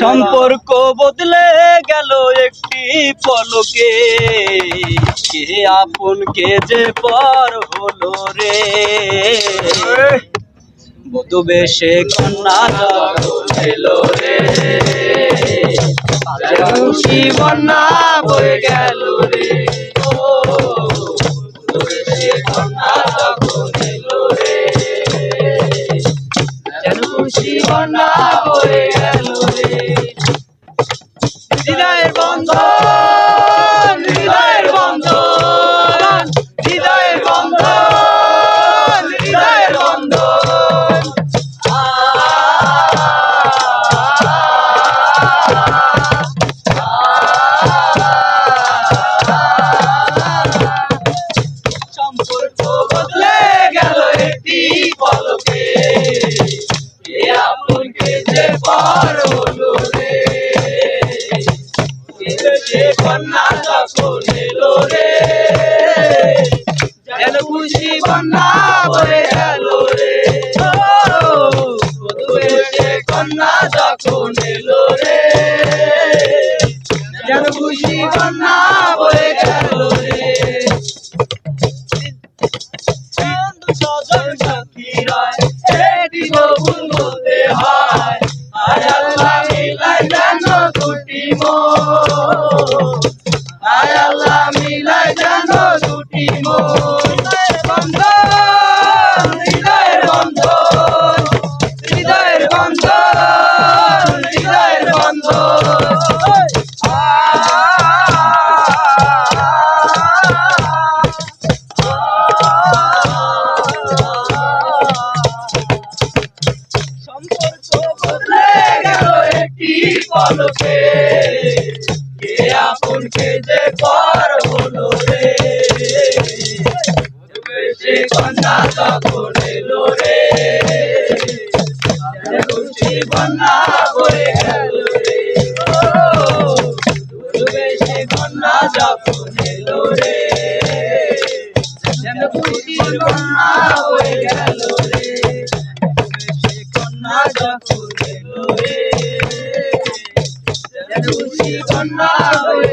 সম্পর্ক বদলে গেল একটি পলকে, কে আপন কে যে পর হলো রে। বধূ বেশে কন্যা যখন এলো রে, খুশি বন্যা বয়ে গেল রে। বধূ বেশে কন্যা যখন এলো রে, খুশি বন্যা বয়ে গেল রে। হৃদয়ের বন্ধন, হৃদয়ের বন্ধন, হৃদয়ের বন্ধন, হৃদয়ের বন্ধন। সম্পর্ক বদলে গেল একটি পলকে, কে আপন কে যে পর হলো রে। সে কন্যা যখন এলো রে, যেন খুশি বন্যা বয়ে গেল রে। বধূ বেশে কন্যা যখন এলো রে, যেন খুশি বন্যা বয়ে গেল রে। সজন সাথী রয় এটি ভুল বলতে হয়, আয় আল্লাহ মিলাই যেন দুটি মন, আয় আল্লাহ মিলাই যেন দুটি মন। হৃদয়ের বন্ধন, হৃদয়ের বন্ধন, হৃদয়ের বন্ধন। সম্পর্ক বদলে গেল একটি পলকে, কে আপন কে যে পর হলো রে। সে কন্যা যখন এলো রে, খুশি বন্যা বয়ে গেল রে। সে কন্যা যখন এলো রে, খুশি বন্যা বয়ে গেল রে। সে কন্যা যখন এলো রে, খুশি বন্যা বয়ে